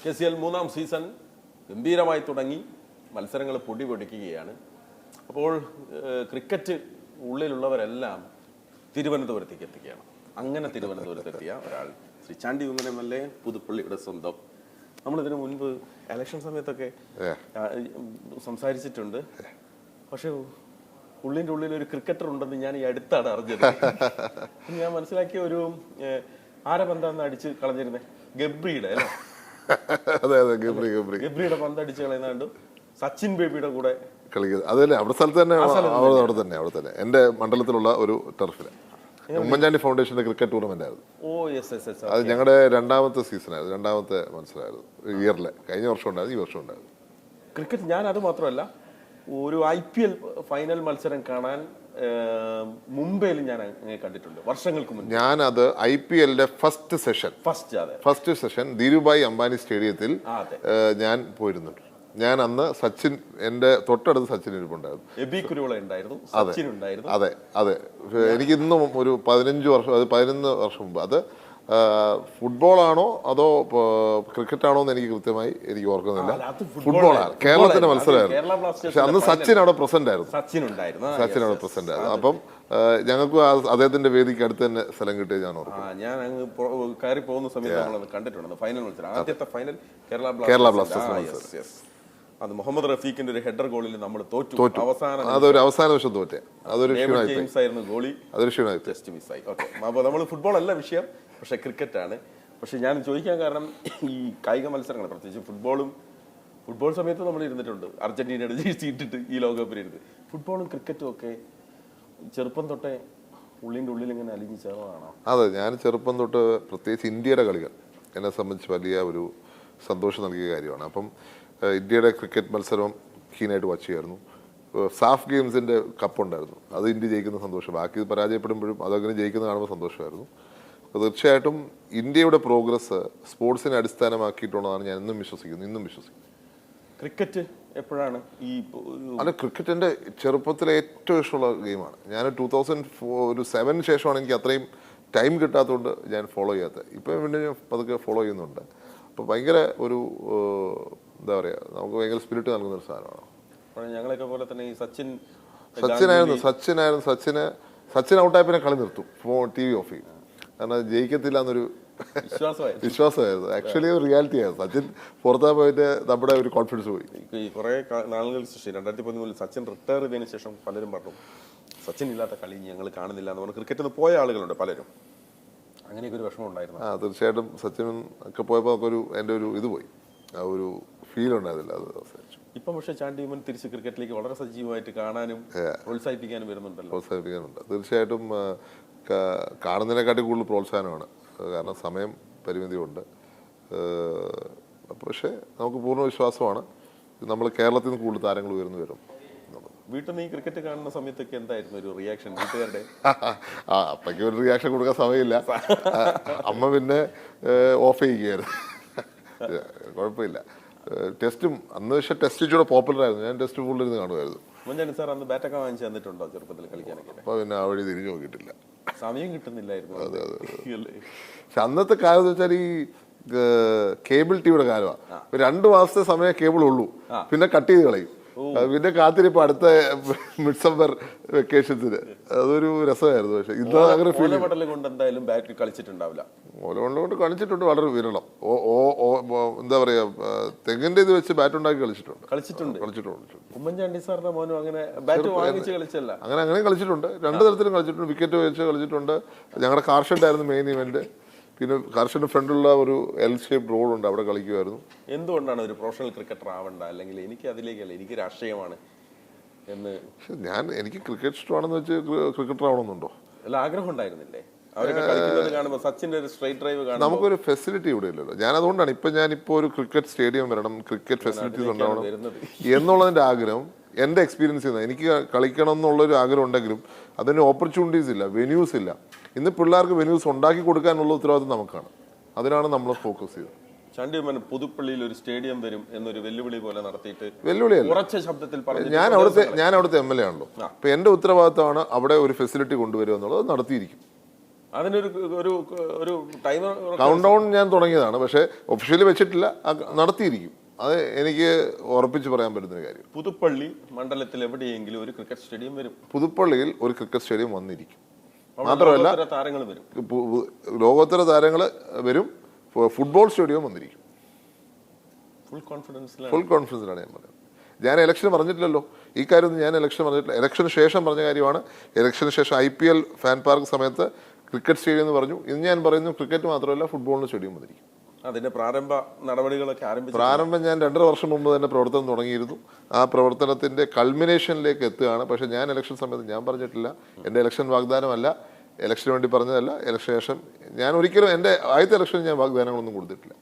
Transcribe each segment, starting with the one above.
KCL മൂന്നാം season ഗംഭീരമായി തുടങ്ങി, മത്സരങ്ങൾ പൊടി പൊടിക്കുകയാണ്. അപ്പോൾ ക്രിക്കറ്റ് ഉള്ളിലുള്ളവരെല്ലാം തിരുവനന്തപുരത്തേക്ക് എത്തിക്കുകയാണ്. അങ്ങനെ തിരുവനന്തപുരത്തെത്തിയ ഒരാൾ ശ്രീ ചാണ്ടി ഉമ്മൻ MLA, പുതുപ്പള്ളിയുടെ സ്വന്തം. നമ്മളിതിനു മുൻപ് ഇലക്ഷൻ സമയത്തൊക്കെ സംസാരിച്ചിട്ടുണ്ട്. പക്ഷെ ഉള്ളിൻ്റെ ഉള്ളിൽ ഒരു ക്രിക്കറ്റർ ഉണ്ടെന്ന് ഞാൻ ഈ അടുത്താണ് അറിഞ്ഞത്. ഞാൻ മനസ്സിലാക്കിയ ഒരു ആരെ പന്താന്ന് അടിച്ച് കളഞ്ഞിരുന്നേ, ഗബ്രിയുടെ അല്ലേ? ഗബ്രിയുടെ പന്ത് അടിച്ച് കളയുന്നാണ്ട് സച്ചിൻ ബേബിയുടെ കൂടെ കളിക്കുന്നത്. അതല്ലേ അവിടെ സ്ഥലത്ത് തന്നെ, അവിടെ തന്നെ എന്റെ മണ്ഡലത്തിലുള്ള ഒരു ടർഫില് ഉമ്മൻചാണ്ടി ഫൗണ്ടേഷന്റെ ക്രിക്കറ്റ് ടൂർണമെന്റ് ആയിരുന്നു. അത് ഞങ്ങളുടെ രണ്ടാമത്തെ സീസണായിരുന്നു, രണ്ടാമത്തെ മത്സരമായിരുന്നു ഇയറിലെ. കഴിഞ്ഞ വർഷം ഉണ്ടായിരുന്നു, ഈ വർഷം ഉണ്ടായിരുന്നു. ക്രിക്കറ്റ് ഞാൻ അത് മാത്രമല്ല, ഒരു IPL ഫൈനൽ മത്സരം കാണാൻ മുംബൈയിൽ ഞാൻ കണ്ടിട്ടുണ്ട് വർഷങ്ങൾക്ക് മുൻപ്. ഞാനത് IPL first session Dhirubhai Ambani സ്റ്റേഡിയത്തിൽ ഞാൻ പോയിരുന്നുണ്ട്. ഞാൻ അന്ന് സച്ചിൻ, എന്റെ തൊട്ടടുത്ത് സച്ചിൻ ഇരിപ്പുണ്ടായിരുന്നു. അതെ അതെ, എനിക്ക് ഇന്നും ഒരു 15 വർഷം മുമ്പ്. അത് ഫുട്ബോളാണോ അതോ ക്രിക്കറ്റ് ആണോ എന്ന് എനിക്ക് കൃത്യമായി ഓർക്കുന്നില്ല. ഫുട്ബോളാണ്, കേരളത്തിന്റെ മത്സരമായിരുന്നു. പക്ഷെ അന്ന് സച്ചിൻ അവിടെ പ്രസന്റ് ആയിരുന്നു. അപ്പം ഞങ്ങൾക്ക് അദ്ദേഹത്തിന്റെ വേദിക്ക് അടുത്ത് തന്നെ സ്ഥലം കിട്ടിയത് ഞാൻ ഓർക്കും. ഞാൻ കയറി പോകുന്ന സമയത്ത് കണ്ടിട്ടുണ്ട് ഫൈനൽ മത്സരം, ആദ്യത്തെ ഫൈനൽ കേരള ബ്ലാസ്റ്റേഴ്സ്. അത് മുഹമ്മദ് റഫീഖിന്റെ ഒരു ഹെഡർ ഗോളിൽ നമ്മൾ തോറ്റു. അതൊരു അവസാന നിമിഷം തോറ്റേ, അതൊരു ഗോളി, ജസ്റ്റ് മിസ്സായി. ഓക്കെ, അപ്പോൾ നമ്മൾ ഫുട്ബോൾ അല്ല വിഷയം, പക്ഷെ ക്രിക്കറ്റ് ആണ്. പക്ഷെ ഞാൻ ചോദിക്കാൻ കാരണം, ഈ കായിക മത്സരങ്ങൾ പ്രത്യേകിച്ച് ഫുട്ബോൾ സമയത്ത് നമ്മൾ ഇരുന്നിട്ടുണ്ട്. അർജന്റീനയുടെ ജേഴ്സി ഇട്ടിട്ട് ഈ ലോകകപ്പിൽ ഇരുന്ന് ഫുട്ബോളും ക്രിക്കറ്റും ഒക്കെ ചെറുപ്പം തൊട്ടേ ഉള്ളിൻ്റെ ഉള്ളിൽ ഇങ്ങനെ അലിഞ്ഞു ചേർന്നതാണോ? അതെ, ഞാൻ ചെറുപ്പം തൊട്ട് പ്രത്യേകിച്ച് ഇന്ത്യയുടെ കളികൾ എന്നെ സംബന്ധിച്ച് വലിയ ഒരു സന്തോഷം നൽകിയ കാര്യമാണ്. അപ്പം ഇന്ത്യയുടെ ക്രിക്കറ്റ് മത്സരം കീനായിട്ട് വാച്ച് ചെയ്യായിരുന്നു. സാഫ് ഗെയിംസിൻ്റെ കപ്പുണ്ടായിരുന്നു, അത് ഇന്ത്യ ജയിക്കുന്ന സന്തോഷം. ബാക്കി പരാജയപ്പെടുമ്പോഴും അതങ്ങനെ ജയിക്കുന്ന കാണുമ്പോൾ സന്തോഷമായിരുന്നു. തീർച്ചയായിട്ടും ഇന്ത്യയുടെ പ്രോഗ്രസ് സ്പോർട്സിനെ അടിസ്ഥാനമാക്കിയിട്ടുള്ളതാണ് ഞാൻ ഇന്നും വിശ്വസിക്കുന്നു. ക്രിക്കറ്റ് എപ്പോഴാണ് അല്ല, ക്രിക്കറ്റ് എൻ്റെ ചെറുപ്പത്തിലെ ഏറ്റവും ഇഷ്ടമുള്ള ഗെയിമാണ്. ഞാൻ 2007 ശേഷമാണ് എനിക്ക് അത്രയും ടൈം കിട്ടാത്തതുകൊണ്ട് ഞാൻ ഫോളോ ചെയ്യാത്തത്. ഇപ്പം പിന്നെ ഞാൻ പതുക്കെ ഫോളോ ചെയ്യുന്നുണ്ട്. അപ്പോൾ ഭയങ്കര ഒരു എന്താ പറയുക, നമുക്ക് ഭയങ്കര സ്പിരിറ്റ് നൽകുന്ന ഒരു സാധനമാണ്. ഞങ്ങളൊക്കെ പോലെ തന്നെ ഈ സച്ചിൻ ഔട്ടായി പിന്നെ കളി നിർത്തും, TV ഓഫ് ചെയ്യും. കാരണം ജയിക്കത്തില്ല എന്നൊരു വിശ്വാസമായിരുന്നു. ആക്ച്വലി റിയാലിറ്റി ആയിരുന്നു. സച്ചിൻ പുറത്താ പോയിട്ട് നമ്മുടെ ഒരു കോൺഫിഡൻസ് പോയി. കുറെ നാളുകൾ 2013 സച്ചിൻ റിട്ടയർ ചെയ്തതിനു ശേഷം പലരും പറഞ്ഞു സച്ചിൻ ഇല്ലാത്ത കളി ഞങ്ങൾ കാണുന്നില്ല എന്ന് പറഞ്ഞു. ക്രിക്കറ്റിൽ നിന്ന് പോയ ആളുകളുണ്ട് പലരും. അങ്ങനെയൊക്കെ ഒരു വിഷമം ഉണ്ടായിരുന്നു. തീർച്ചയായിട്ടും സച്ചിൻ ഒക്കെ പോയപ്പോൾ നമുക്കൊരു എൻ്റെ ഒരു ഇത് പോയി, ആ ഒരു ഫീൽ ഉണ്ടായിരുന്നില്ല. അത് അവസാനിച്ചു. ഇപ്പം പക്ഷേ ചാണ്ടി ഉമ്മൻ തിരിച്ച് ക്രിക്കറ്റിലേക്ക് വളരെ സജീവമായിട്ട് കാണാനും പ്രോത്സാഹിപ്പിക്കാനും വരുന്നുണ്ട്. തീർച്ചയായിട്ടും കാണുന്നതിനെക്കാട്ടി കൂടുതൽ പ്രോത്സാഹനമാണ്. കാരണം സമയം പരിമിതിയുണ്ട്. പക്ഷേ നമുക്ക് പൂർണ്ണ വിശ്വാസമാണ് നമ്മൾ കേരളത്തിൽ നിന്ന് കൂടുതൽ താരങ്ങൾ ഉയർന്നു വരും. വീട്ടിൽ നിന്ന് ഈ ക്രിക്കറ്റ് കാണുന്ന സമയത്തൊക്കെ എന്തായിരുന്നു ഒരു റിയാക്ഷൻ വീട്ടുകാരുടെ? അപ്പയ്ക്ക് ഒരു റിയാക്ഷൻ കൊടുക്കാൻ സമയമില്ല. അമ്മ പിന്നെ ഓഫ് ചെയ്യുകയായിരുന്നു. കുഴപ്പമില്ല. ടെസ്റ്റും അന്ന് പക്ഷേ ടെസ്റ്റ് ഇച്ചിരി പോപ്പുലർ ആയിരുന്നു. ഞാൻ ടെസ്റ്റ് ഫുള്ളിരുന്ന് കാണുമായിരുന്നു. മുൻചാണ്ടി സാർ അന്ന് ബാറ്റൊക്കെ വാങ്ങിച്ചു തന്നിട്ടുണ്ടോ ചെറുപ്പത്തിൽ കളിക്കാനൊക്കെ? അപ്പോൾ പിന്നെ ആ വഴി തിരിഞ്ഞു നോക്കിയിട്ടില്ല, സമയം കിട്ടുന്നില്ലായിരുന്നു. അതെ. പക്ഷെ അന്നത്തെ കാലം എന്ന് വെച്ചാൽ ഈ കേബിൾ ടിവിയുടെ കാലമാണ്. 2 മാസത്തെ സമയം കേബിൾ ഉള്ളൂ, പിന്നെ കട്ട് ചെയ്ത് കളയും. പിന്നെ കാത്തിരിപ്പ് അടുത്ത മിഡ്സമ്മർ വെക്കേഷൻസിന്. അതൊരു രസമായിരുന്നു. പക്ഷെ ഇന്ന് അങ്ങനെ കൊണ്ട് എന്തായാലും ബാറ്റ് കളിച്ചിട്ടുണ്ടാവില്ല. ഓലകൊണ്ട് കളിച്ചിട്ടുണ്ട്, വളരെ വിരളം. എന്താ പറയാ, തെങ്ങിന്റെ ഇത് വെച്ച് ബാറ്റ് ഉണ്ടാക്കി കളിച്ചിട്ടുണ്ട്. ഉമ്മൻചാണ്ടി സാറിന്റെ മോനും അങ്ങനെ ബാറ്റ് വാങ്ങിച്ച് കളിച്ചല്ല, അങ്ങനെ കളിച്ചിട്ടുണ്ട്. 2 തരത്തിലും കളിച്ചിട്ടുണ്ട്. വിക്കറ്റ് വെച്ച് കളിച്ചിട്ടുണ്ട്. ഞങ്ങളുടെ കാർഷെഡ് ആയിരുന്നു മെയിൻ ഇവന്റ്. പിന്നെ കാർഷെഡ് ഫ്രണ്ടിലുള്ള ഒരു L ഷേപ്പ് റോഡുണ്ട്, അവിടെ കളിക്കുമായിരുന്നു. എന്തുകൊണ്ടാണ് ഒരു പ്രൊഫഷണൽ ക്രിക്കറ്റർ ആവണ്ട, അല്ലെങ്കിൽ എനിക്ക് അതിലേക്കല്ല, എനിക്ക് രാഷ്ട്രീയമാണ് എന്ന്? എനിക്ക് ക്രിക്കറ്റ് ഇഷ്ടമാണെന്ന് വെച്ച് ക്രിക്കറ്റർ ആവണമെന്നുണ്ടോ? അല്ല, ആഗ്രഹം ഉണ്ടായിരുന്നില്ലേ? അവരൊക്കെ കളിക്കുന്നത് കാണുമ്പോൾ സച്ചിന്റെ ഒരു സ്ട്രൈറ്റ് ഡ്രൈവ് കാണുമ്പോൾ നമുക്കൊരു ഫെസിലിറ്റി ഇവിടെ ഇല്ലല്ലോ. ഞാൻ അതുകൊണ്ടാണ് ഞാനിപ്പോൾ ഒരു ക്രിക്കറ്റ് സ്റ്റേഡിയം വരണം, ക്രിക്കറ്റ് ഫെസിലിറ്റീസ് ഉണ്ടാവണം എന്നുള്ളതിന്റെ ആഗ്രഹം. എൻ്റെ എക്സ്പീരിയൻസ് ചെയ്യുന്നത്, എനിക്ക് കളിക്കണം എന്നുള്ളൊരു ആഗ്രഹം ഉണ്ടെങ്കിലും അതിന് ഓപ്പർച്യൂണിറ്റീസ് ഇല്ല, വെന്യൂസ് ഇല്ല. ഇന്ന് പിള്ളേർക്ക് വെന്യൂസ് ഉണ്ടാക്കി കൊടുക്കാനുള്ള ഉത്തരവാദിത്വം നമുക്കാണ്. അതിനാണ് നമ്മൾ ഫോക്കസ് ചെയ്തത്. ചാണ്ടി ഉമ്മൻ പുതുപ്പള്ളിയിൽ ഒരു സ്റ്റേഡിയം വരും എന്നൊരു വെല്ലുവിളി പോലെ നടത്തിയിട്ട്, ഉറച്ച ശബ്ദത്തിൽ ഞാൻ അവിടുത്തെ MLA ആണല്ലോ. അപ്പൊ എന്റെ ഉത്തരവാദിത്തമാണ് അവിടെ ഒരു ഫെസിലിറ്റി കൊണ്ടുവരിക എന്നുള്ളത്. നടത്തിയിരിക്കും. അതിനൊരു ഒരു ഒരു ടൈമർ കൗണ്ട് ഡൗൺ ഞാൻ തുടങ്ങിയതാണ്, പക്ഷേ ഒഫീഷ്യലി വെച്ചിട്ടില്ല, നടത്തിയിരിക്കും. അത് എനിക്ക് ഉറപ്പിച്ച് പറയാൻ പറ്റുന്ന കാര്യം. പുതുപ്പള്ളി മണ്ഡലത്തിൽ എവിടെയെങ്കിലും ഒരു ക്രിക്കറ്റ് സ്റ്റേഡിയം വരും. പുതുപ്പള്ളിയിൽ ഒരു ക്രിക്കറ്റ് സ്റ്റേഡിയം വന്നിരിക്കും. മാത്രമല്ല താരങ്ങൾ വരും, ലോകോത്തര താരങ്ങൾ വരും. ഫുട്ബോൾ സ്റ്റേഡിയം വന്നിരിക്കും. ഫുൾ കോൺഫിഡൻസിലാണ് ഞാൻ പറയുന്നത്. ഞാൻ ഇലക്ഷന് പറഞ്ഞിട്ടില്ലല്ലോ ഈ കാര്യം. ഞാൻ ഇലക്ഷൻ പറഞ്ഞിട്ടില്ല. ഇലക്ഷന് ശേഷം പറഞ്ഞ കാര്യമാണ്. ഇലക്ഷന് ശേഷം IPL ഫാൻ പാർക്ക് സമയത്ത് ക്രിക്കറ്റ് സ്റ്റേഡിയം എന്ന് പറഞ്ഞു. ഇന്ന് ഞാൻ പറയുന്നു ക്രിക്കറ്റ് മാത്രമല്ല ഫുട്ബോളിന് സ്റ്റേഡിയം വന്നിരിക്കും. അതിന്റെ പ്രാരംഭ നടപടികളൊക്കെ പ്രാരംഭം ഞാൻ 2.5 വർഷം മുമ്പ് തന്നെ പ്രവർത്തനം തുടങ്ങിയിരുന്നു. ആ പ്രവർത്തനത്തിന്റെ കൾമിനേഷനിലേക്ക് എത്തുകയാണ്. പക്ഷെ ഞാൻ ഇലക്ഷൻ സമയത്ത് ഞാൻ പറഞ്ഞിട്ടില്ല, എൻ്റെ ഇലക്ഷൻ വാഗ്ദാനമല്ല, ഇലക്ഷന് വേണ്ടി പറഞ്ഞതല്ല. ഇലക്ഷൻ ശേഷം ഞാൻ ഒരിക്കലും എൻ്റെ ആദ്യത്തെ ഇലക്ഷന് ഞാൻ വാഗ്ദാനങ്ങളൊന്നും കൊടുത്തിട്ടില്ല.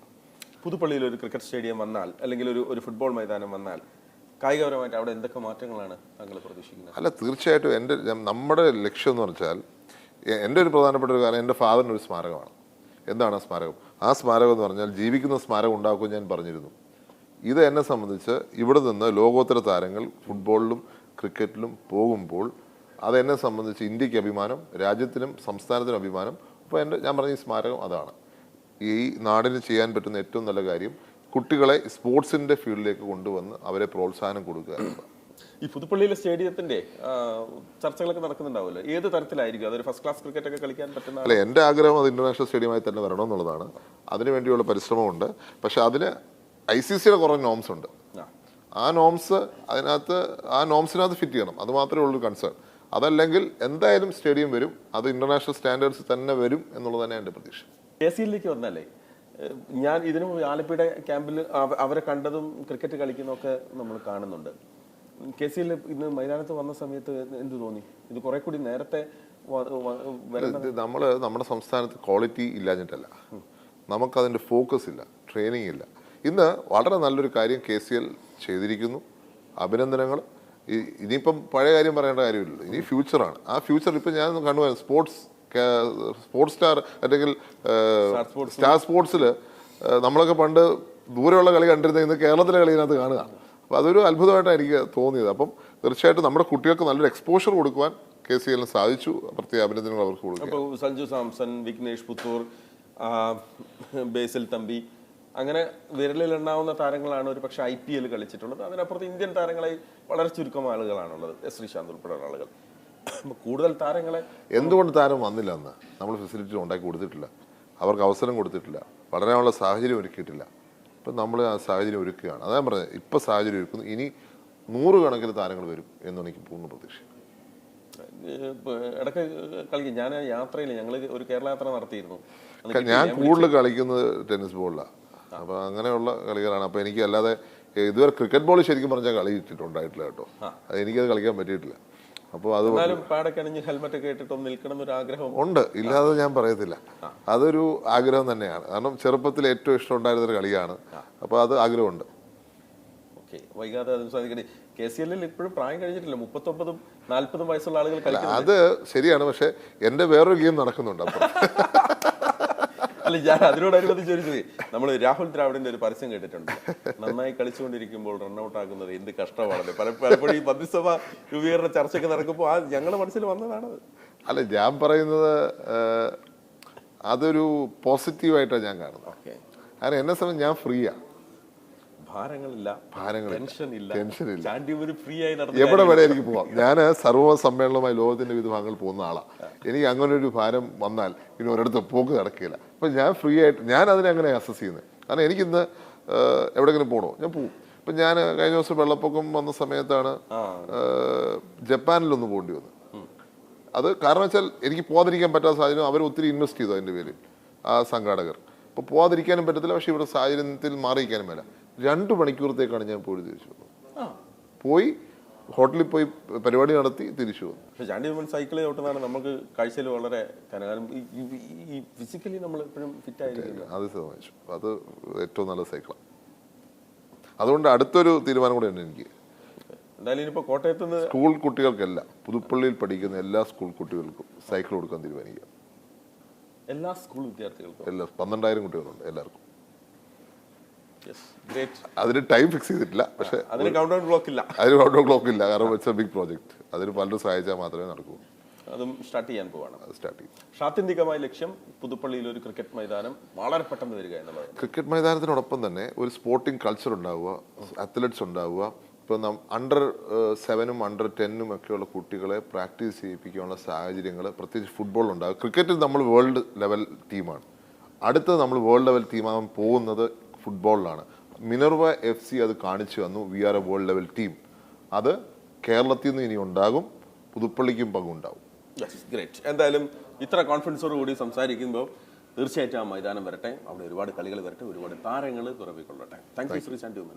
പുതുപ്പള്ളിയിൽ ഒരു ക്രിക്കറ്റ് സ്റ്റേഡിയം വന്നാൽ അല്ലെങ്കിൽ ഒരു ഫുട്ബോൾ മൈതാനം വന്നാൽ കായികപരമായിട്ട് അവിടെ എന്തൊക്കെ മാറ്റങ്ങളാണ് താങ്കൾ പ്രതീക്ഷിക്കുന്നത്? അല്ല, തീർച്ചയായിട്ടും നമ്മുടെ ലക്ഷ്യം എന്ന് വെച്ചാൽ, എൻ്റെ ഒരു പ്രധാനപ്പെട്ട ഒരു കാര്യം എൻ്റെ ഫാദറിന് ഒരു സ്മാരകമാണ്. എന്താണ് ആ സ്മാരകം? ആ സ്മാരകം എന്ന് പറഞ്ഞാൽ ജീവിക്കുന്ന സ്മാരകം ഉണ്ടാക്കുമെന്ന് ഞാൻ പറഞ്ഞിരുന്നു. ഇത് എന്നെ സംബന്ധിച്ച് ഇവിടെ നിന്ന് ലോകോത്തര താരങ്ങൾ ഫുട്ബോളിലും ക്രിക്കറ്റിലും പോകുമ്പോൾ അതെന്നെ സംബന്ധിച്ച് ഇന്ത്യക്ക് അഭിമാനം, രാജ്യത്തിനും സംസ്ഥാനത്തിനും അഭിമാനം. അപ്പോൾ ഞാൻ പറഞ്ഞ ഈ സ്മാരകം അതാണ്. ഈ നാടിന് ചെയ്യാൻ പറ്റുന്ന ഏറ്റവും നല്ല കാര്യം കുട്ടികളെ സ്പോർട്സിൻ്റെ ഫീൽഡിലേക്ക് കൊണ്ടുവന്ന് അവരെ പ്രോത്സാഹനം കൊടുക്കുക എന്നതാണ്. ഈ പുതുപ്പള്ളിയിലെ സ്റ്റേഡിയത്തിന്റെ ചർച്ചകളൊക്കെ നടക്കുന്നുണ്ടാവുമല്ലോ, ഏത് തരത്തിലായിരിക്കും? അതൊരു ഫസ്റ്റ് ക്ലാസ് ക്രിക്കറ്റ് ഒക്കെ കളിക്കാൻ പറ്റുന്ന? അല്ല, എൻ്റെ ആഗ്രഹം അത് ഇന്റർനാഷണൽ സ്റ്റേഡിയമായി തന്നെ വരണം എന്നുള്ളതാണ്. അതിനുവേണ്ടിയുള്ള പരിശ്രമമുണ്ട്. പക്ഷെ അതിന് ICCയുടെ കുറേ നോംസ് ഉണ്ട്. ആ നോംസിനകത്ത് ഫിറ്റ് ചെയ്യണം. അത് മാത്രമേ ഉള്ളൂ കൺസേൺ. അതല്ലെങ്കിൽ എന്തായാലും സ്റ്റേഡിയം വരും. അത് ഇന്റർനാഷണൽ സ്റ്റാൻഡേർഡ്സ് തന്നെ വരും എന്നുള്ളത് തന്നെ എൻ്റെ പ്രതീക്ഷ. KCLലേക്ക് വന്നാലേ, ഞാൻ ഇതിനു ആലപ്പിയുടെ ക്യാമ്പിൽ അവരെ കണ്ടതും ക്രിക്കറ്റ് കളിക്കുന്നതൊക്കെ നമ്മൾ കാണുന്നുണ്ട്. KCL ഇന്ന് മൈതാനത്ത് വന്ന സമയത്ത് എന്ത് തോന്നി? ഇത് കുറെ കൂടി നേരത്തെ നമ്മുടെ സംസ്ഥാനത്ത് ക്വാളിറ്റി ഇല്ലാഞ്ഞിട്ടല്ല, നമുക്കതിൻ്റെ ഫോക്കസ് ഇല്ല, ട്രെയിനിങ് ഇല്ല. ഇന്ന് വളരെ നല്ലൊരു കാര്യം KCL ചെയ്തിരിക്കുന്നു. അഭിനന്ദനങ്ങൾ. ഇനിയിപ്പം പഴയ കാര്യം പറയേണ്ട കാര്യമില്ല, ഇനി ഫ്യൂച്ചറാണ്. ആ ഫ്യൂച്ചർ ഇപ്പം ഞാൻ കണ്ടുപോയത് സ്പോർട്സ് സ്റ്റാർ അല്ലെങ്കിൽ സ്റ്റാർ സ്പോർട്സിൽ നമ്മളൊക്കെ പണ്ട് ദൂരെയുള്ള കളി കണ്ടിരുന്ന ഇന്ന് കേരളത്തിലെ കളി ഇതിനകത്ത് കാണുക. അപ്പോൾ അതൊരു അത്ഭുതമായിട്ടാണ് എനിക്ക് തോന്നിയത്. അപ്പം തീർച്ചയായിട്ടും നമ്മുടെ കുട്ടികൾക്ക് നല്ലൊരു എക്സ്പോഷർ കൊടുക്കുവാൻ KCL സാധിച്ചു. പ്രത്യേക അഭിനന്ദനങ്ങൾ അവർക്ക് കൊടുക്കും. സഞ്ജു സാംസൺ, വിഘ്നേഷ് പുത്തൂർ, ബേസിൽ തമ്പി, അങ്ങനെ വിരലിലെണ്ണാവുന്ന താരങ്ങളാണ് ഒരു പക്ഷേ IPL കളിച്ചിട്ടുള്ളത്. അതിനപ്പുറത്ത് ഇന്ത്യൻ താരങ്ങളെ വളരെ ചുരുക്കം ആളുകളാണുള്ളത്, ശ്രീശാന്ത് ഉൾപ്പെടെയുള്ള ആളുകൾ. കൂടുതൽ താരങ്ങളെ എന്തുകൊണ്ട് താരം വന്നില്ല എന്ന് നമ്മൾ ഫെസിലിറ്റി ഉണ്ടാക്കി കൊടുത്തിട്ടില്ല, അവർക്ക് അവസരം കൊടുത്തിട്ടില്ല, വളരാനുള്ള സാഹചര്യം ഒരുക്കിയിട്ടില്ല. ഇപ്പം നമ്മൾ ആ സാഹചര്യം ഒരുക്കുകയാണ്. അതാ പറഞ്ഞത്, ഇപ്പം സാഹചര്യം ഒരുക്കുന്നു. ഇനി 100 കണക്കിന് താരങ്ങൾ വരും എന്നാണ് എനിക്ക് പൂർണ്ണ പ്രതീക്ഷ. ഇടയ്ക്ക് കളിക്കും. ഞാൻ യാത്രയിൽ ഞങ്ങൾ ഒരു കേരള യാത്ര നടത്തിയിരുന്നു. ഞാൻ കൂടുതൽ കളിക്കുന്നത് ടെന്നീസ് ബോളിലാണ്. അപ്പോൾ അങ്ങനെയുള്ള കളികളാണ്. അപ്പോൾ എനിക്ക് അല്ലാതെ ഇതുവരെ ക്രിക്കറ്റ് ബോൾ ശരിക്കും പറഞ്ഞാൽ കളി ഇട്ടിട്ടുണ്ടായിട്ടില്ല കേട്ടോ. അത് എനിക്കത് കളിക്കാൻ പറ്റിയിട്ടില്ല. അപ്പോൾ അത് ഹെൽമെറ്റ് ഒക്കെ ഇട്ടിട്ടൊന്ന് നിൽക്കണം എന്നൊരു ആഗ്രഹം ഉണ്ട്, ഇല്ലാതെ ഞാൻ പറയത്തില്ല. അതൊരു ആഗ്രഹം തന്നെയാണ്. കാരണം ചെറുപ്പത്തിൽ ഏറ്റവും ഇഷ്ടം ഉണ്ടായിരുന്നൊരു കളിയാണ്. അപ്പോൾ അത് ആഗ്രഹമുണ്ട്. ഓക്കെ, വൈകാതെ അത് സാധിക്കട്ടെ. KCL ഇപ്പോഴും പ്രായം കഴിഞ്ഞിട്ടില്ല, 39, 40 വയസ്സുള്ള ആളുകൾ കളിക്കുന്നത്. അത് ശരിയാണ്. പക്ഷെ എൻ്റെ വേറൊരു ഗെയിം നടക്കുന്നുണ്ട്. അപ്പോൾ അല്ല, ഞാൻ അതിനോടനുബന്ധിച്ച് ചോദിച്ചത്, നമ്മൾ രാഹുൽ ദ്രാവിഡിന്റെ ഒരു പരസ്യം കേട്ടിട്ടുണ്ട്. നന്നായി കളിച്ചുകൊണ്ടിരിക്കുമ്പോൾ റൺഔട്ട് ആകുന്നത് എന്ത് കഷ്ടമാണല്ലേ. പലപ്പോഴും ഈ മന്ത്രിസഭ രൂപീകരണ ചർച്ചയൊക്കെ നടക്കുമ്പോൾ ഞങ്ങളുടെ മനസ്സിൽ വന്നതാണത്. അല്ല, ഞാൻ പറയുന്നത് അതൊരു പോസിറ്റീവായിട്ടാണ് ഞാൻ കാണുന്നത്. കാരണം എന്നെ സമയം ഞാൻ ഫ്രീയാണ്. ഭാരങ്ങളില്ല, ടെൻഷനില്ല. എവിടെ വേണേ എനിക്ക് പോവാം. ഞാൻ സർവ്വ സമ്മേളനവുമായി ലോകത്തിന്റെ വിവിധ ഭാഗങ്ങളിൽ പോകുന്ന ആളാണ്. എനിക്ക് അങ്ങനെ ഒരു ഭാരം വന്നാൽ ഇനി ഒരിടത്ത് പോക്ക് നടക്കില്ല. അപ്പം ഞാൻ ഫ്രീ ആയിട്ട് ഞാൻ അതിനെ അങ്ങനെ അസസ് ചെയ്യുന്നത്. കാരണം എനിക്കിന്ന് എവിടെയെങ്കിലും പോകണോ, ഞാൻ പോവും. ഇപ്പം ഞാൻ കഴിഞ്ഞ ദിവസം വെള്ളപ്പൊക്കം വന്ന സമയത്താണ് ജപ്പാനിലൊന്ന് പോകേണ്ടി വന്നത്. അത് കാരണം വെച്ചാൽ എനിക്ക് പോകാതിരിക്കാൻ പറ്റാത്ത സാഹചര്യം. അവർ ഒത്തിരി ഇൻവെസ്റ്റ് ചെയ്തു അതിൻ്റെ പേരിൽ, ആ സംഘാടകർ. അപ്പോൾ പോകാതിരിക്കാനും പറ്റത്തില്ല. പക്ഷേ ഇവിടെ സാഹചര്യത്തിൽ മാറിയിരിക്കാനും മേല. 2 മണിക്കൂറത്തേക്കാണ് ഞാൻ പോയി തിരിച്ചു വന്നത്. പോയി ഹോട്ടലിൽ പോയി പരിപാടി നടത്തി തിരിച്ചു വന്നു. പക്ഷേ ചാണ്ടി സൈക്കിൾ ചവിട്ടുന്നതാണ് നമുക്ക് കാഴ്ചയിൽ വളരെ കാരണം ഈ ഫിസിക്കലി നമ്മൾ എപ്പോഴും ഫിറ്റ് ആയിരിക്കും. അത് സമ്മതിച്ചു. അത് ഏറ്റവും നല്ല സൈക്കിളാണ്. അതുകൊണ്ട് അടുത്തൊരു തീരുമാനം കൂടെ ഉണ്ട് എനിക്ക്. എന്തായാലും ഇനിയിപ്പോൾ കോട്ടയത്ത് നിന്ന് സ്കൂൾ കുട്ടികൾക്കെല്ലാം, പുതുപ്പള്ളിയിൽ പഠിക്കുന്ന എല്ലാ സ്കൂൾ കുട്ടികൾക്കും സൈക്കിൾ കൊടുക്കാൻ തീരുമാനിക്കുക. എല്ലാ സ്കൂൾ വിദ്യാർത്ഥികൾക്കും? എല്ലാ 12,000 കുട്ടികളുണ്ട് എല്ലാവർക്കും. അതിന് ടൈം ഫിക്സ് ചെയ്തിട്ടില്ല. പക്ഷേ അതിന് കൗണ്ട് ഡൗൺ ക്ലോക്ക് ഇല്ല. അതിന് കൗണ്ട് ഡൗൺ ക്ലോക്ക് ഇല്ല. കാരണം ഇറ്റ്സ് എ ബിഗ് പ്രോജക്റ്റ്. അതിന് പലരും സഹായിച്ചാൽ മാത്രമേ നടക്കൂ. അതും സ്റ്റാർട്ട് ചെയ്യാൻ പോവാണ്. സ്റ്റാർട്ട് ചെയ്യും. ഷാത്യന്തികമായ ലക്ഷ്യം പുതുപ്പള്ളിയിൽ ഒരു ക്രിക്കറ്റ് മൈതാനം വളരെ പെട്ടെന്ന് വരിക എന്നുള്ളത്. ക്രിക്കറ്റ് മൈതാനത്തിനോടൊപ്പം തന്നെ ഒരു സ്പോർട്ടിംഗ് കൾച്ചർ ഉണ്ടാവുക, അത്ലറ്റ്സ് ഉണ്ടാവുക. ഇപ്പോൾ അണ്ടർ 7ഉം അണ്ടർ 10ഉം ഒക്കെയുള്ള കുട്ടികളെ പ്രാക്ടീസ് ചെയ്യിപ്പിക്കാനുള്ള സാഹചര്യങ്ങൾ പ്രത്യേകിച്ച് ഫുട്ബോളിലുണ്ടാകും. ക്രിക്കറ്റിൽ നമ്മൾ വേൾഡ് ലെവൽ ടീമാണ്. അടുത്തത് നമ്മൾ വേൾഡ് ലെവൽ ടീമാകാൻ പോകുന്നത് ഫുട്ബോളിലാണ്. മിനർവ FC അത് കാണിച്ചു തന്നു. We are a world level team. അത് കേരളത്തിൽ നിന്ന് ഇനി ഉണ്ടാകും. പുതുപ്പള്ളിക്കും പങ്കുണ്ടാവും. ഗ്രേറ്റ്. എന്തായാലും ഇത്ര കോൺഫിഡൻസോട് കൂടി സംസാരിക്കുമ്പോൾ തീർച്ചയായിട്ടും ആ മൈതാനം വരട്ടെ, അവിടെ ഒരുപാട് കളികൾ വരട്ടെ, ഒരുപാട് താരങ്ങൾ പിറവിക്കൊള്ളട്ടെ. Thank you Shri Chandy.